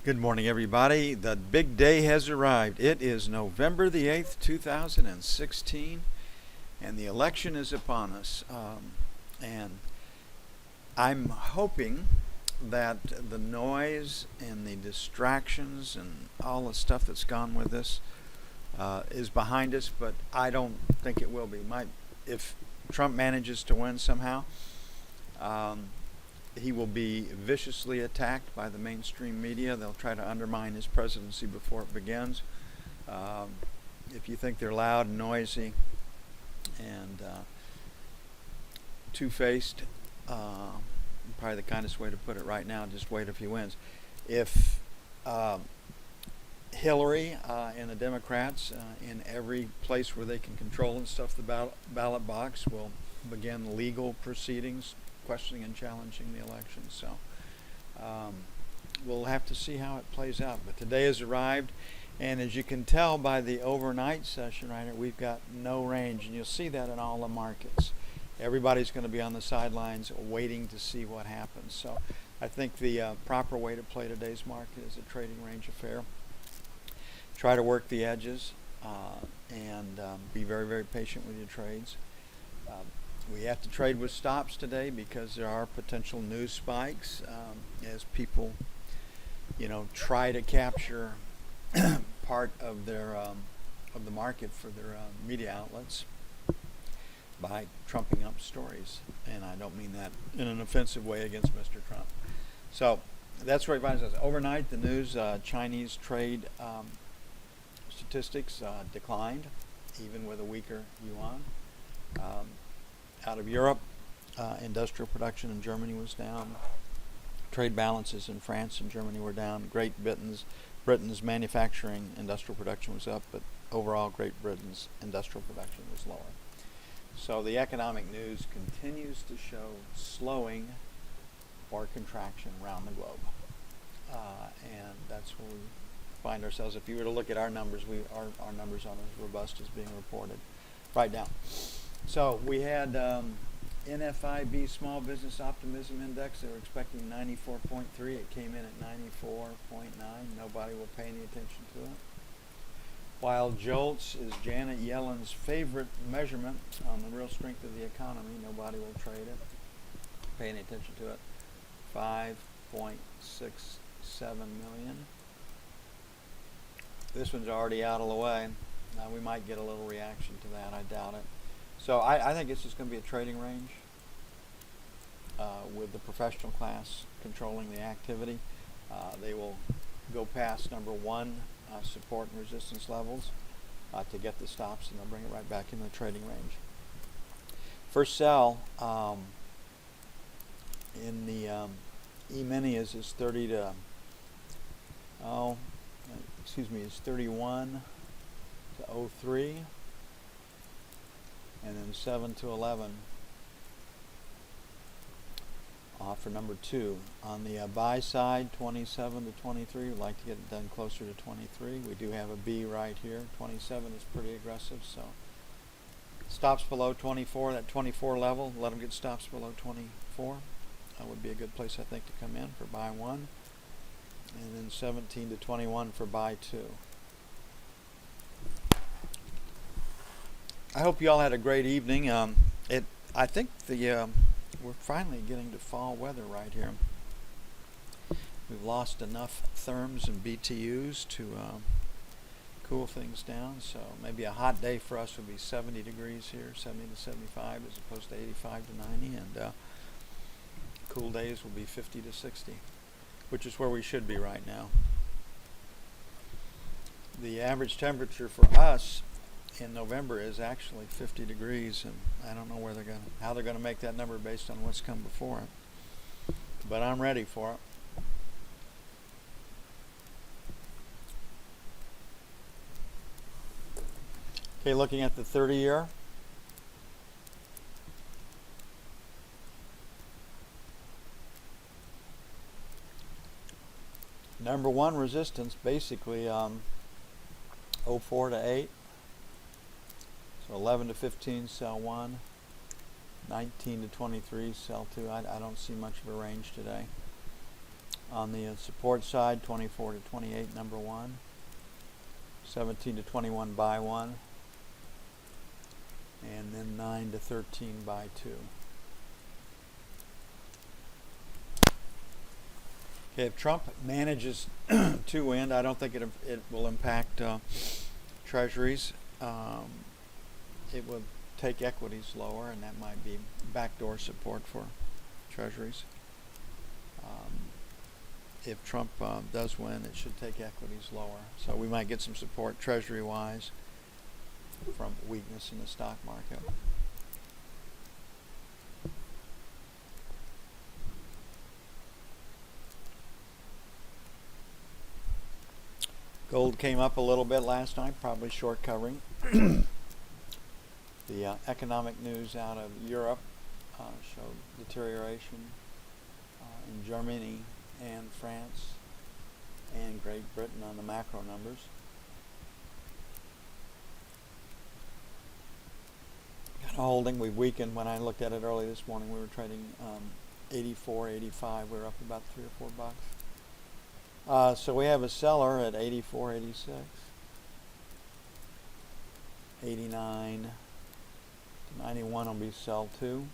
Good morning, everybody. The big day has arrived. It is November the 8th, 2016, and the election is upon us. And I'm hoping that the noise and the distractions and all the stuff that's gone with this is behind us, but I don't think it will be. If Trump manages to win somehow, he will be viciously attacked by the mainstream media. They'll try to undermine his presidency before it begins. If you think they're loud and noisy and two-faced, probably the kindest way to put it right now, just wait if he wins. If Hillary and the Democrats in every place where they can control and stuff the ballot box will begin legal proceedings questioning and challenging the election. So we'll have to see how it plays out. But today has arrived, and as you can tell by the overnight session right here, we've got no range, and you'll see that in all the markets. Everybody's going to be on the sidelines waiting to see what happens. So I think the proper way to play today's market is a trading range affair. Try to work the edges and be very, very patient with your trades. We have to trade with stops today because there are potential news spikes as people, try to capture part of their of the market for their media outlets by trumping up stories. And I don't mean that in an offensive way against Mr. Trump. So that's where he finds us. Overnight, the news, Chinese trade statistics declined, even with a weaker yuan. Out of Europe, industrial production in Germany was down. Trade balances in France and Germany were down. Great Britain's manufacturing industrial production was up, but overall Great Britain's industrial production was lower. So the economic news continues to show slowing or contraction around the globe. And that's where we find ourselves. If you were to look at our numbers, our numbers aren't as robust as being reported right now. So we had NFIB Small Business Optimism Index. They were expecting 94.3. It came in at 94.9. Nobody will pay any attention to it. While JOLTS is Janet Yellen's favorite measurement on the real strength of the economy, nobody will trade it, pay any attention to it. 5.67 million. This one's already out of the way. Now we might get a little reaction to that. I doubt it. So I think it's just going to be a trading range with the professional class controlling the activity. They will go past number one support and resistance levels to get the stops, and they'll bring it right back into the trading range. First sell in the E-mini is 30 to is 31 to 03. And then 7 to 11 for number two. On the buy side, 27 to 23. We'd like to get it done closer to 23. We do have a B right here. 27 is pretty aggressive. So stops below 24, that 24 level, let them get stops below 24. That would be a good place, I think, to come in for buy one. And then 17 to 21 for buy two. I hope you all had a great evening. I think we're finally getting to fall weather right here. We've lost enough therms and BTUs to cool things down. So maybe a hot day for us would be 70 degrees here, 70 to 75 as opposed to 85 to 90. And cool days will be 50 to 60, which is where we should be right now. The average temperature for us in November is actually 50 degrees, and I don't know how they're going to make that number based on what's come before it. But I'm ready for it. Okay, looking at the 30-year. Number one resistance, basically 04 to 8. So 11 to 15, sell 1. 19 to 23, sell 2. I don't see much of a range today. On the support side, 24 to 28, number 1. 17 to 21, buy 1. And then 9 to 13, buy 2. Okay, if Trump manages to win, I don't think it will impact treasuries. It will take equities lower, and that might be backdoor support for treasuries. If Trump does win, it should take equities lower. So we might get some support treasury-wise from weakness in the stock market. Gold came up a little bit last night, probably short covering. The economic news out of Europe showed deterioration in Germany and France and Great Britain on the macro numbers. Got a holding. We weakened. When I looked at it early this morning, we were trading 84, 85. We were up about $3 or $4. So we have a seller at 84, 86. 89 to 91 will be sell 2.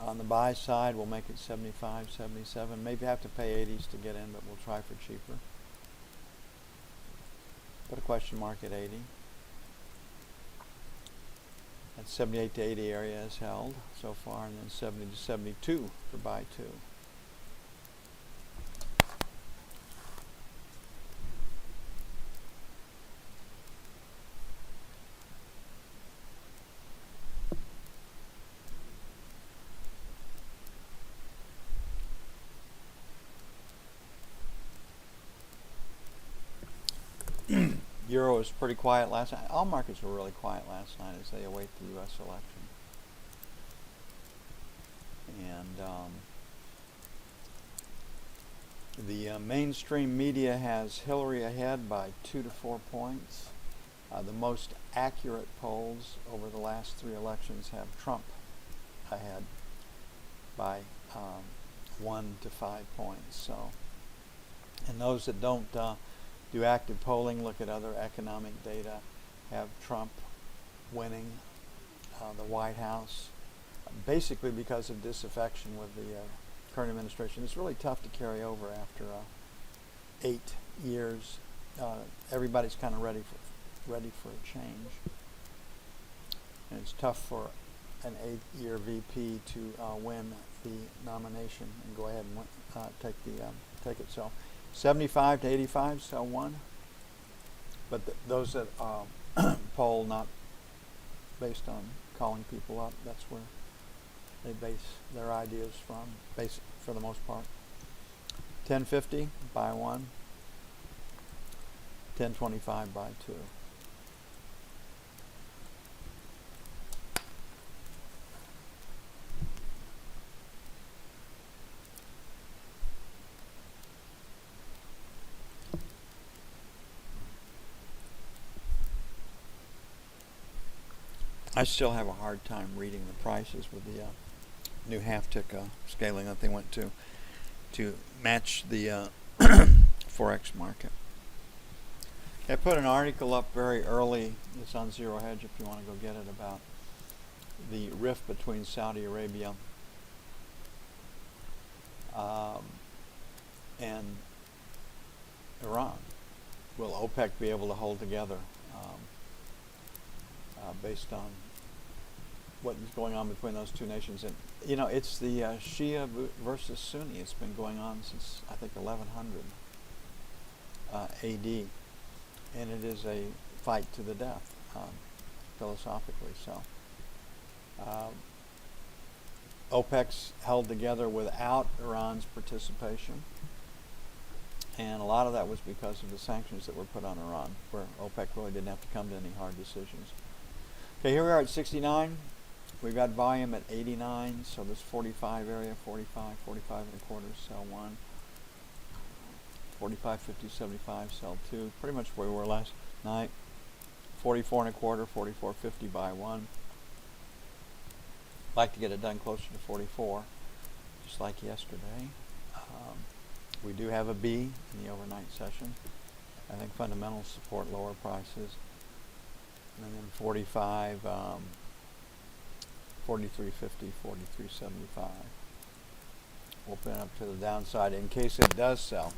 On the buy side, we'll make it 75, 77. Maybe have to pay 80s to get in, but we'll try for cheaper. Put a question mark at 80. That 78 to 80 area is held so far, and then 70 to 72 for buy 2. Euro was pretty quiet last night. All markets were really quiet last night as they await the U.S. election. And the mainstream media has Hillary ahead by 2 to 4 points. The most accurate polls over the last 3 elections have Trump ahead by 1 to 5 points. So, and those that don't do active polling, look at other economic data, have Trump winning the White House, basically because of disaffection with the current administration. It's really tough to carry over after 8 years. Everybody's kind of ready for a change, and it's tough for an 8-year VP to win the nomination and go ahead and take it. So 75 to 85, sell 1. But those that poll not based on calling people up, that's where they base their ideas from, for the most part. 1050, buy 1. 1025, buy 2. I still have a hard time reading the prices with the new half-tick scaling that they went to match the Forex market. I put an article up very early. It's on Zero Hedge if you want to go get it, about the rift between Saudi Arabia and Iran. Will OPEC be able to hold together based on what is going on between those two nations? And you know, it's the Shia versus Sunni. It's been going on since I think 1100 AD, and it is a fight to the death philosophically. So OPEC's held together without Iran's participation, and a lot of that was because of the sanctions that were put on Iran, where OPEC really didn't have to come to any hard decisions. Okay, here we are at 69. We've got volume at 89, so this 45 area, 45, 45 and a quarter, sell 1. 45, 50, 75, sell 2. Pretty much where we were last night. 44 and a quarter, 44, 50, buy 1. Like to get it done closer to 44, just like yesterday. We do have a B in the overnight session. I think fundamentals support lower prices. And then 45, 43.50, 43.75. Open up to the downside in case it does sell.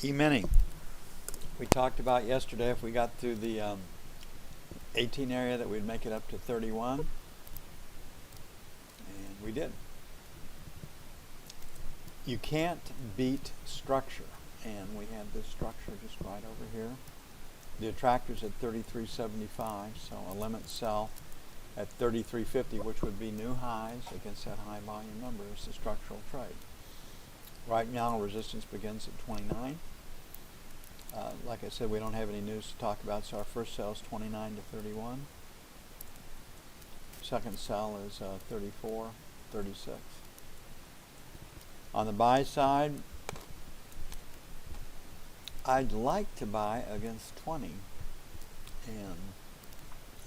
E-mini. We talked about yesterday if we got through the 18 area that we'd make it up to 31. And we did. You can't beat structure. And we had this structure just right over here. The attractor's at 33.75, so a limit sell at 33.50, which would be new highs against that high volume number is the structural trade. Right now, resistance begins at 29. Like I said, we don't have any news to talk about, so our first sell is 29 to 31. Second sell is 34, 36. On the buy side, I'd like to buy against 20. And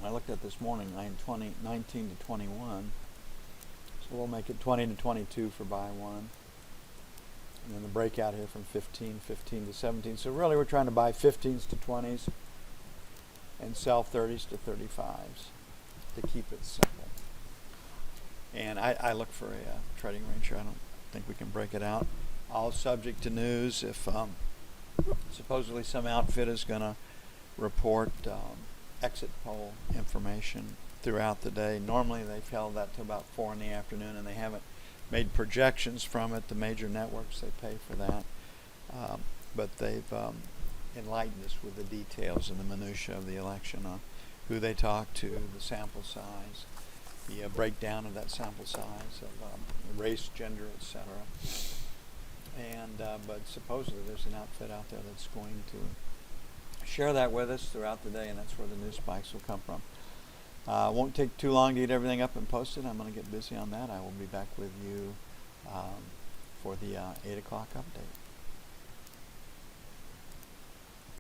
I looked at this morning, 19 to 21. So we'll make it 20 to 22 for buy one. And then the breakout here from 15 to 17. So really we're trying to buy 15s to 20s and sell 30s to 35s to keep it simple. And I look for a trading range here. I don't think we can break it out. All subject to news. If supposedly some outfit is going to report exit poll information throughout the day. Normally they've held that to about 4 in the afternoon, and they haven't made projections from it. The major networks, they pay for that. But they've enlightened us with the details and the minutia of the election on who they talk to, the sample size, the breakdown of that sample size, of race, gender, etc. And but supposedly there's an outfit out there that's going to share that with us throughout the day, and that's where the news spikes will come from. Won't take too long to get everything up and posted. I'm going to get busy on that. I will be back with you for the 8 o'clock update.